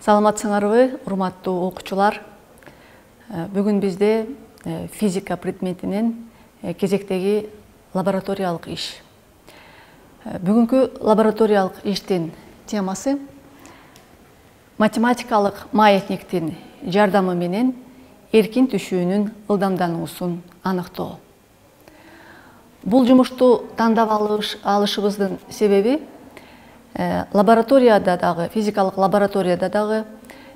Саламатсыңарбы, урматтуу окуучулар. Бүгүн бизде физика предметинин кезектеги лабораториялык иш. Бүгүнкү лабораториялык иштин темасы математикалык маятниктин жардамы менен эркин түшүүнүн ылдамдануусун аныктоо. Бул жумушту тандап алышыбыздын себеби лабораторияда дагы, физикалык лабораторияда дагы,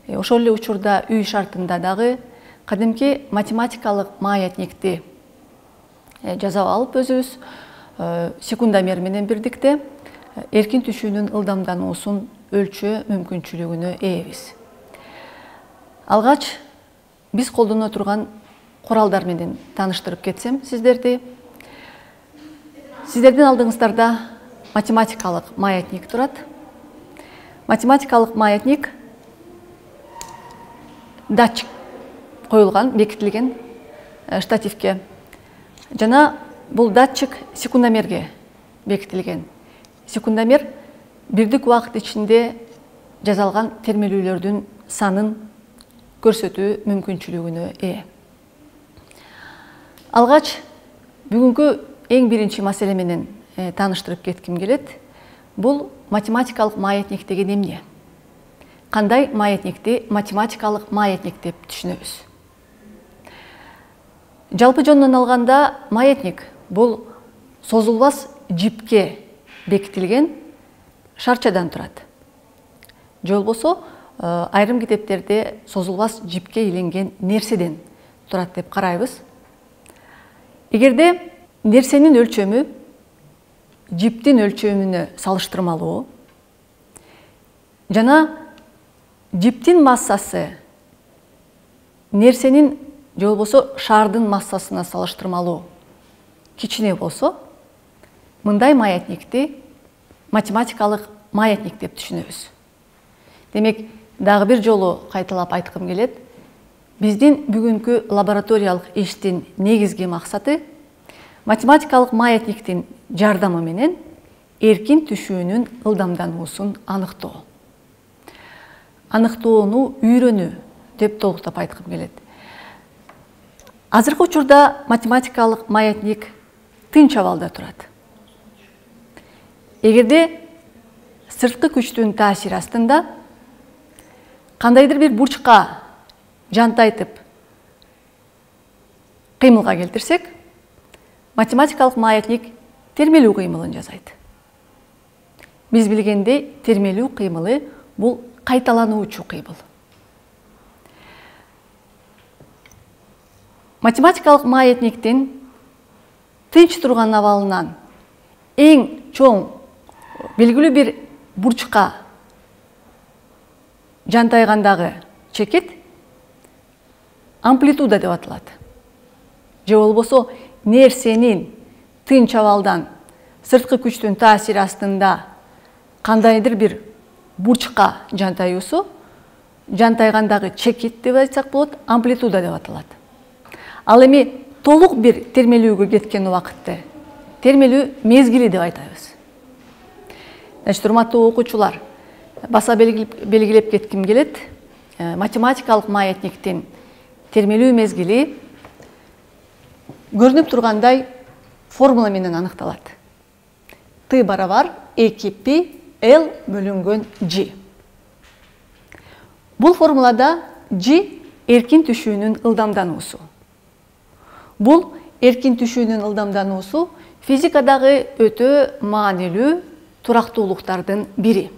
ошол эле учурда үй шартында дагы кадимки математикалык маятникти жасап алып өзүбүз секундомер менен бирдикте эркин түшүүнүн ылдамдануусун өлчөө мүмкүнчүлүгүнө ээбиз. Алгач биз колдоно турган куралдар менен тааныштырып кетсем сиздерди. Сиздердин алдыңыздарда математикалык маятник турат. Математикалык маятник датчик коюлган, бекитилген штативке. Жана бул датчик секундомерге бекитилген. Секундомер бирдик убакыт ичинде жасалган термелүүлөрдүн санын көрсөтүү мүмкүнчүлүгүнө ээ. Алгач бүгүнкү эң биринчи маселе менен тааныштырып кетким келет. Бул математикалык маятник деген эмне? Кандай маятникти математикалык маятник деп түшүнөбүз? Жалпы жонунан алганда маятник бул созулбас жипке бекитилген шарчадан турат. Же болбосо айрым китептерде созулбас жипке иленген нерседен турат деп карайбыз. Эгерде нерсенин өлчөмү жиптин өлчөмүнө салыштырмалуу жана жиптин массасы нерсенин же болбосо шардын массасына салыштырмалуу кичине болсо, мындай маятникти математикалык маятник деп түшүнөбүз. Демек, дагы бир жолу кайталап айткым келет. Биздин бүгүнкү лабораториялык иштин негизги максаты математикалык маятниктин жардамы менен эркин түшүүнүн ылдамдануусун аныктоо. Аныктоону үйрөнүү деп толуктап айткым келет. Азыркы учурда математикалык маятник тынч абалда турат. Эгерде сырткы күчтүн таасири астында кандайдыр бир бурчка жантайтып кыймылга келтирсек, математикалык маятник термелүү кыймылын жасайт. Биз билгендей, термелүү кыймылы бул кайталануучу кыймыл. Математикалык маятниктин тынч турган абалынан эң чоң белгилүү бир бурчка жантайгандагы чекит амплитуда деп аталат. Же болбосо нерсенин тынч абалдан сырткы күчтүн таасири астында кандайдыр бир бурчка жантаюусу, жантайгандагы чекит деп айтсак болот, амплитуда деп аталат. Ал эми толук бир термелүүгө кеткен убакытты термелүү мезгили деп айтабыз. Урматтуу окуучулар, баса белгилеп кетким келет. Математикалык маятниктин термелүү мезгили көрүнүп тургандай формула менен аныкталат. Т барабар 2π L бөлүнгөн G. Бул формулада G эркин түшүүнүн ылдамдануусу. Бул эркин түшүүнүн ылдамдануусу физикадагы өтө маанилүү турактуулуктардын бири.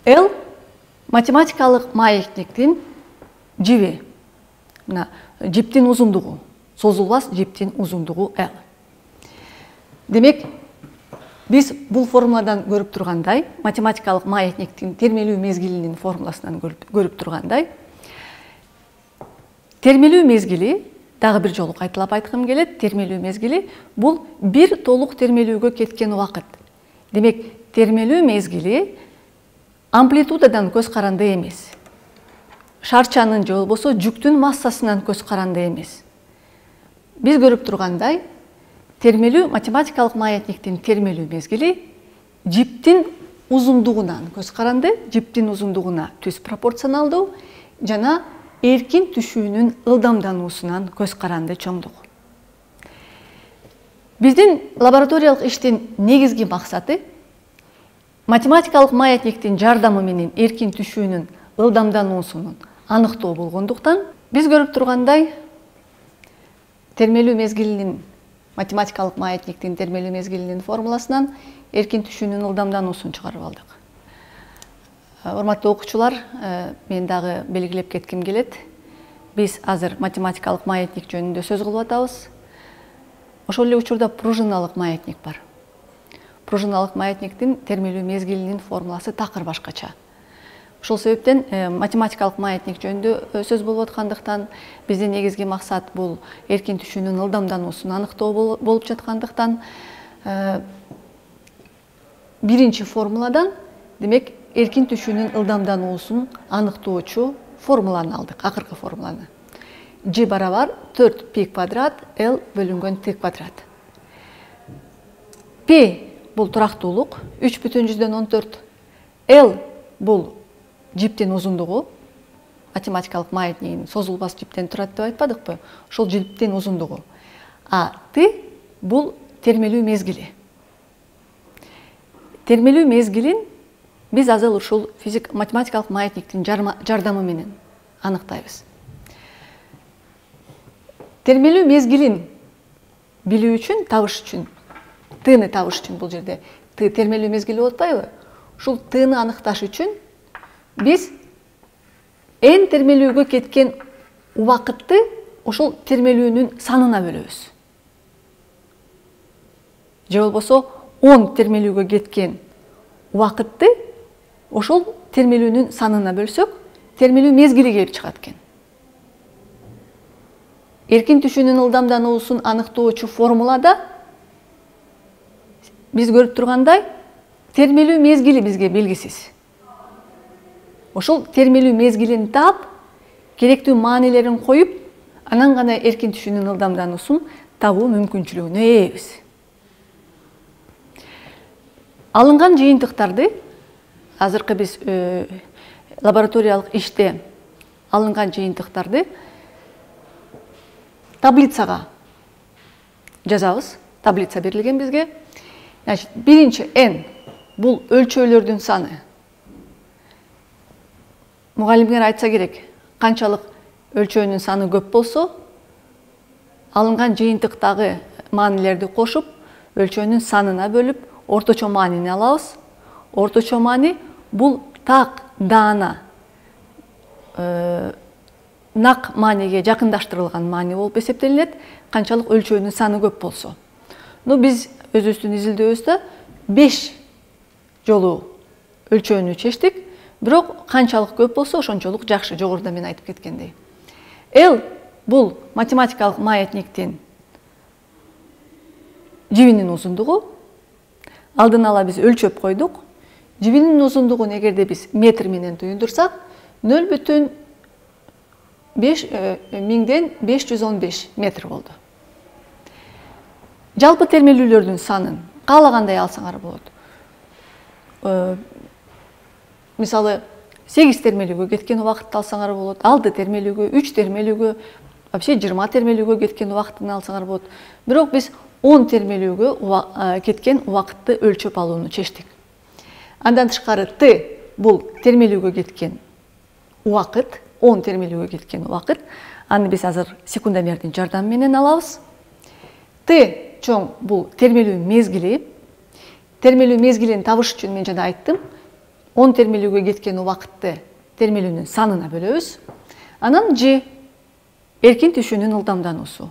L математикалык маятниктин жиби, жиптин узундугу, созулбас жиптин узундугу L. Демек, биз бул формуладан көрүп тургандай, математикалык маятниктин термелүү мезгилинин формуласынан көрүп тургандай, термелүү мезгили, дагы бир жолу кайталап айткым келет, термелүү мезгили бул бир толук термелүүгө кеткен убакыт. Демек, термелүү мезгили амплитудадан көз каранды эмес. Шарчанын же болбосо жүктүн массасынан көз каранды эмес. Биз көрүп тургандай, термелүү математикалык маятниктин термелүү мезгили жиптин узундугунан көз каранды, жиптин узундугуна түз пропорционалдуу жана эркин түшүүнүн ылдамдануусунан көз каранды чоңдук. Биздин лабораториялык иштин негизги максаты математикалык маятниктин жардамы менен эркин түшүүнүн ылдамдануусун аныктоо болгондуктан, биз көрүп тургандай термелүү мезгилинин математикалык маятниктин термелүү мезгилинин формуласынан эркин түшүүнүн ылдамдануусун чыгарып алдык. Урматтуу окуучулар, мен дагы белгилеп кетким келет. Биз азыр математикалык маятник жөнүндө сөз кылып атабыз. Ошол эле учурда пружиналык маятник бар. Пружиналык маятниктин термелүү мезгилинин формуласы такыр башкача. Ошол себептен математикалык маятник жөнүндө сөз болуп аткандыктан, биздин негизги максат бул эркин түшүүнүн ылдамдануусун аныктоо болуп жаткандыктан, биринчи формуладан, демек, эркин түшүүнүн ылдамдануусун аныктоочу формуланы алдык, акыркы формуланы. G барабар 4π квадрат L бөлүнгөн T квадрат. P бул турактуулук 3,14. L бул жиптин узундугу, математикалык маятнигин созулбас жиптен турат деп айтпадыкпы? Ошол жиптин узундугу. А T бул термелүү мезгили. Термелүү мезгилин биз азыр ушул математикалык маятниктин жардамы менен аныктайбыз. Термелүү мезгилин билүү үчүн, табыш үчүн, T-ны табыш үчүн, бул жерде T термелүү мезгили болуп атпайбы? Ушул T-ны аныкташ үчүн биз n термелүүгө кеткен убакытты ошол термелүүнүн санына бөлөбүз. Же болбосо 10 термелүүгө кеткен убакытты ошол термелүүнүн санына бөлсөк, термелүү мезгили келип чыгат экен. Эркин түшүүнүн ылдамдануусун аныктоочу формулада биз көрүп тургандай, термелүү мезгили бизге белгисиз. Ошол термелүү мезгилин таап, керектүү маанилерин коюп, анан гана эркин түшүүнүн ылдамдануусун табуу мүмкүнчүлүгүнө ээбиз. Алынган жыйынтыктарды, азыркы биз лабораториялык иште алынган жыйынтыктарды таблицага жазабыз. Таблица берилген бизге. Биринчи n бул өлчөөлөрдүн саны. Мугалимдер айтса керек, канчалык өлчөөнүн саны көп болсо, алынган жыйынтыктагы маанилерди кошуп, өлчөөнүн санына бөлүп, орточо маанини алабыз. Орточо маани бул так даана нак мааниге жакындаштырылган маани болуп эсептелинет, канчалык өлчөөнүн саны көп болсо. Биз өзүбүздүн изилдөөбүздө 5 жолу өлчөөнү чечтик, бирок канчалык көп болсо ошончолук жакшы, жогоруда мен айтып кеткендей. L бул математикалык маятниктин жибинин узундугу. Алдын ала биз өлчөп койдук. Жибинин узундугун эгерде биз метр менен туюндурсак, 0,515 метр болду. Жалпы термелүүлөрдүн санын каалагандай алсаңар болот. Мисалы, 8 термелүүгө кеткен убакытты алсаңар болот, 6 термелүүгө, 3 термелүүгө, вообще 20 термелүүгө кеткен убакытын алсаңар болот. Бирок биз 10 термелүүгө кеткен убакытты өлчөп алууну чечтик. Андан тышкары T бул термелүүгө кеткен убакыт, 10 термелүүгө кеткен убакыт. Аны биз азыр секундомердин жардамы менен алабыз. T чоң бул термелүү мезгили. Термелүү мезгилин табыш үчүн мен жана айттым. 10 термелүүгө кеткен убакытты термелүүнүн санына бөлөбүз. Анан G эркин түшүүнүн ылдамдануусу.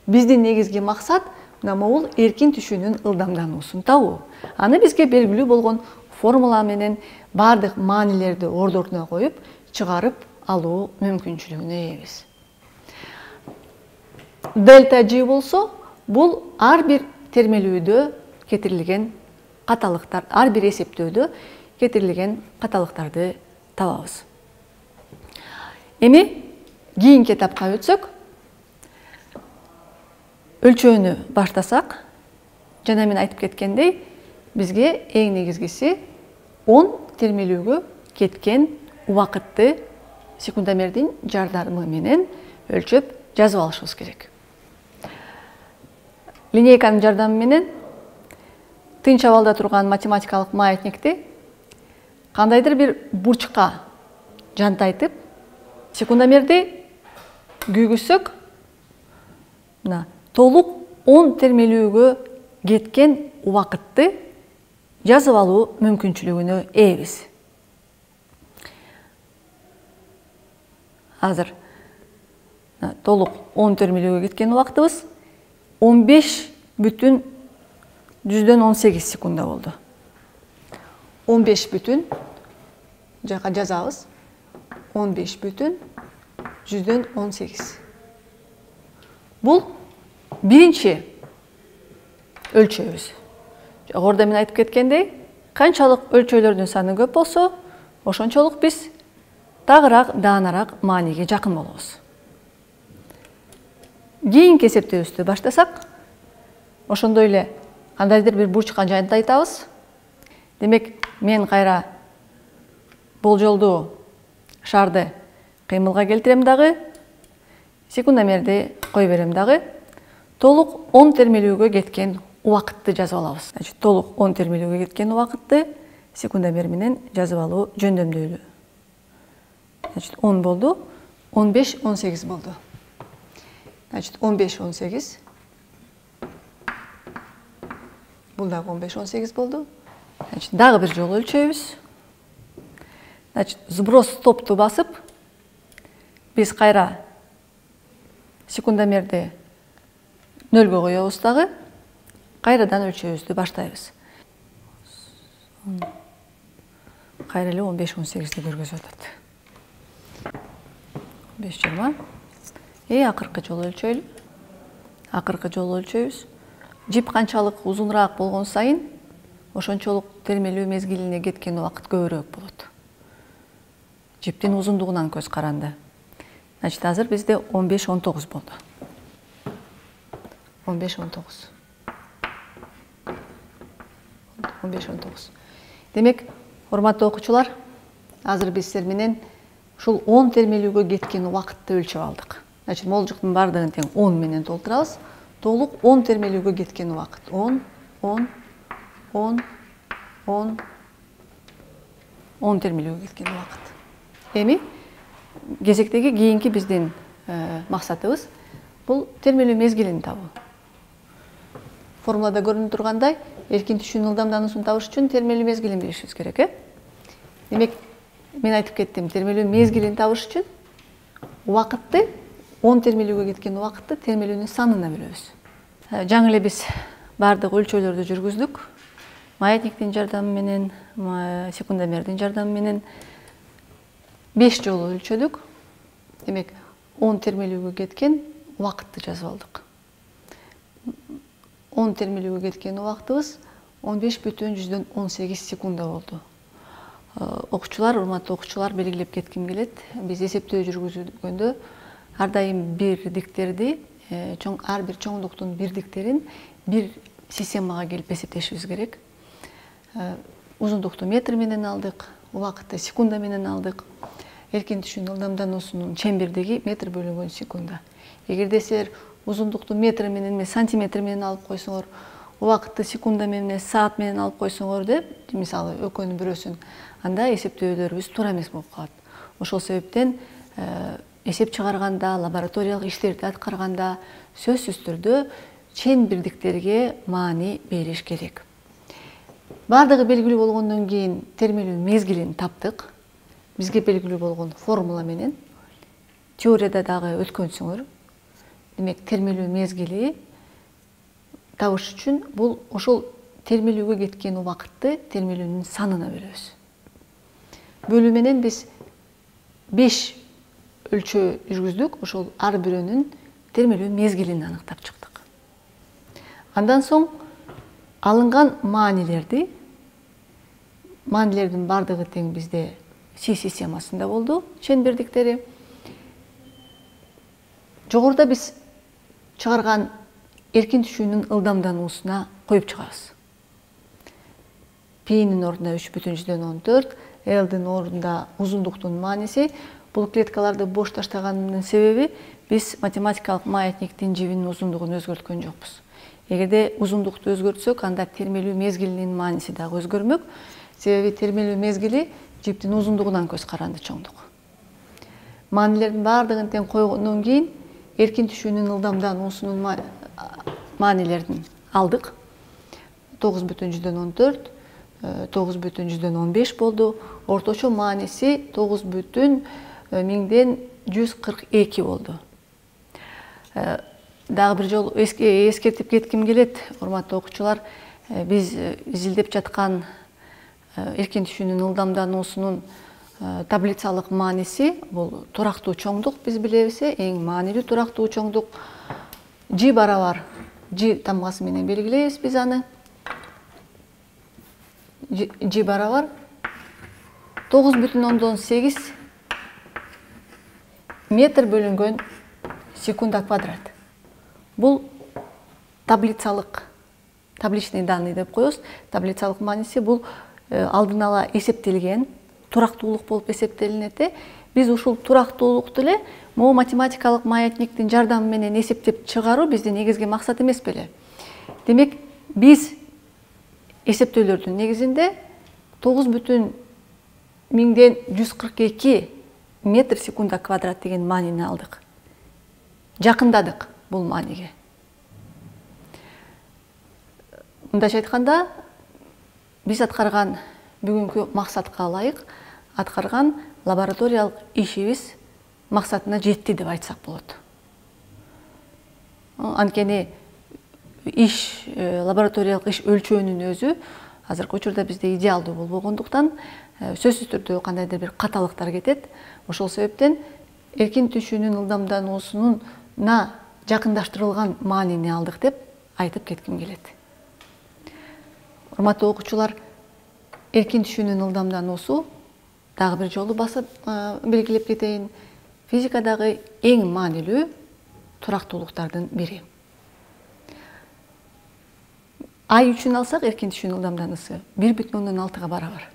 Биздин негизги максат бул эркин түшүүнүн ылдамдануусун табуу. Аны бизге белгилүү болгон формула менен бардык маанилерди ордуна коюп, чыгарып алуу мүмкүнчүлүгүнө ээбиз. Дельта G болсо, бул ар бир термелүүдө кетирилген каталыктар, ар бир эсептөөдө кетирилген каталыктарды табабыз. Эми кийинки этапка өтсөк, өлчөөнү баштасак, жана мен айтып кеткендей, бизге эң негизгиси 10 термелүүгө кеткен убакытты секундомердин жардамы менен өлчөп жазып алышыбыз керек. Линейканын жардамы менен тынч абалда турган математикалык маятникти кандайдыр бир бурчка жантайтып, секундомерди күйгүзсөк, толук 10 термелүүгө кеткен убакытты жазып алуу мүмкүнчүлүгүнө ээбиз. Азыр толук 10 термелүүгө кеткен убактыбыз 15,18 секунда болду. 15 бүтүн жака жазабыз. 15,18. Бул биринчи өлчөбүз. Жогоруда мен айтып кеткендей, канчалык өлчөөлөрдүн саны көп болсо, ошончолук биз тагыраак, даанараак мааниге жакын болобуз. Кийинки эсептөөбүздү баштасак, ошондой эле кандайдыр бир бурчка жантайтабыз. Демек, мен кайра болжолдуу шарды кыймылга келтирем дагы, секундомерди кой берем дагы. Толук 10 термелүүгө кеткен убакытты жазып алабыз. Толук 10 термелүүгө кеткен убакытты секундомер менен жазып алуу жөндөмдүүлүү. 10 болду, 15-18 болду. 15-18. Бул дагы 15-18 болду. Дагы бир жолу өлчөйбүз. Сброс стопту басып, биз кайра секундомерди нөлгө коебуз дагы, кайрадан өлчөөбүздү баштайбыз. Кайра эле 15-18-ди көргөзүп атат. 15-20. Акыркы жолу өлчөйлү. Акыркы жолу өлчөйбүз. Жип канчалык узунураак болгон сайын, ошончолук термелүү мезгилине кеткен убакыт көбүрөөк болот. Жиптин узундугунан көз каранды. Азыр бизде 15-19 болду. 15-19. 15-19. Демек, урматтуу окуучулар, азыр биз силер менен ушул 10 термелүүгө кеткен убакытты өлчөп алдык. Молжуктун бардыгын тең 10 менен толтурабыз. Толук 10 термелүүгө кеткен убакыт. 10 термелүүгө кеткен убакыт. Эми кезектеги кийинки биздин максатыбыз бул термелүү мезгилин табуу. Формулада көрүнүп тургандай, эркин түшүүнүн ылдамдануусун табыш үчүн термелүү мезгилин билишибиз керек. Демек, мен айтып кеттим, термелүү мезгилин табыш үчүн убакытты 10 термелүүгө кеткен убакытты термелүүнүн санына бөлөбүз. Жаңы эле биз бардык өлчөөлөрдү жүргүздүк. Маятниктин жардамы менен, секундомердин жардамы менен 5 жолу өлчөдүк. Демек, 10 термелүүгө кеткен убакытты жазып алдык. 10 термелүүгө кеткен убактыбыз 15,18 секунда болду. Окуучулар, урматтуу окуучулар, белгилеп кетким келет. Биз эсептөө жүргүзгөндө ар дайым бирдиктерди, ар бир чоңдуктун бирдиктерин бир системага келип эсептешибиз керек. Узундукту метр менен алдык, убакытты секунда менен алдык. Эркин түшүүнүн ылдамдануусунун чембирдеги метр бөлүнгөн секунда. Эгерде силер узундукту метр менен эмес сантиметр менен алып койсоңор, убакытты секунда менен саат менен алып койсоңор деп, мисалы экөөнүн бирөөсүн, анда эсептөөлөрүбүз туура эмес болуп калат. Ошол себептен эсеп чыгарганда, лабораториялык иштерди аткарганда сөзсүз түрдө чен бирдиктерге маани бериш керек. Бардыгы белгилүү болгондон кийин термелүү мезгилин таптык. Бизге белгилүү болгон формула менен теорияда дагы өткөнсүңөр. Демек, термелүү мезгили табыш үчүн бул ошол термелүүгө кеткен убакытты термелүүнүн санына бөлөбүз. Бөлүү менен биз 5 өлчөө жүргүздүк. Ошол ар бирөөнүн термелүү мезгилин аныктап чыктык. Андан соң алынган маанилердин бардыгы тең бизде Си системасында болду, чен бирдиктери. Жогоруда биз чыгарган эркин түшүүнүн ылдамдануусуна коюп чыгабыз. П'нин ордуна 3,14, L'дин ордуна узундуктун мааниси. Бул клеткаларды бош таштаганын себеби биз математикалык маятниктин жибинин узундугун өзгөрткөн жокпуз. Эгерде узундукту өзгөртсөк, анда термелүү мезгилинин мааниси дагы өзгөрмөк. Себеби термелүү мезгили жиптин узундугунан көз каранды чоңдук. Маанилердин баардыгын тең койгондон кийин эркин түшүүнүн ылдамдануусунун маанилерин алдык. 9,14, 9,15 болду. Орточо мааниси 9,142 болду. Дагы бир жолу эскертип кетким келет, урматтуу окуучулар, биз изилдеп жаткан эркин түшүүнүн ылдамдануусунун таблицалык мааниси бул турактуу чоңдук, биз билебиз, эң маанилүү турактуу чоңдук G барабар G тамгасы менен белгилейбиз биз аны. G барабар 9,8 метр бөлүнгөн секунда квадрат. Бул табличный данный деп коебуз. Таблицалык мааниси бул алдын ала эсептелген турактуулук болуп эсептелинет. Биз ушул турактуулукту эле могу математикалык маятниктин жардамы менен эсептеп чыгаруу биздин негизги максат эмес беле. Демек, биз эсептөөлөрдүн негизинде 9,142 метр секунда квадрат деген маанини алдык. Жакындадык бул мааниге. Мындайча айтканда, биз аткарган бүгүнкү максатка ылайык аткарган лабораториялык ишибиз максатына жетти деп айтсак болот. Анткени лабораториялык иш өлчөөнүн өзү азыркы учурда бизде идеалдуу болбогондуктан сөзсүз түрдө кандайдыр бир каталыктар кетет. Ошол себептен эркин түшүүнүн ылдамдануусуна жакындаштырылган маанини алдык деп айтып кетким келет. Урматтуу окуучулар, эркин түшүүнүн ылдамдануусу дагы бир жолу басып белгилеп кетейин. Физикадагы эң маанилүү турактуулуктардын бири. Ай үчүн алсак, эркин түшүүнүн ылдамдануусу 1,6 барабар.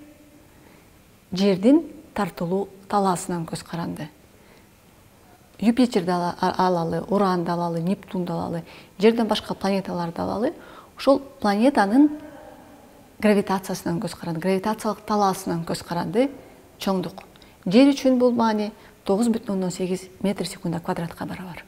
Жердин тартылуу талаасынан көз каранды. Юпитерди алалы, Уранды алалы, Нептунду алалы, жерден башка планеталарды алалы, ошол планетанын гравитациясынан көз каранды, гравитациялык талаасынан көз каранды чоңдук. Жер үчүн бул маани 9,8 метр секунда квадратка барабар.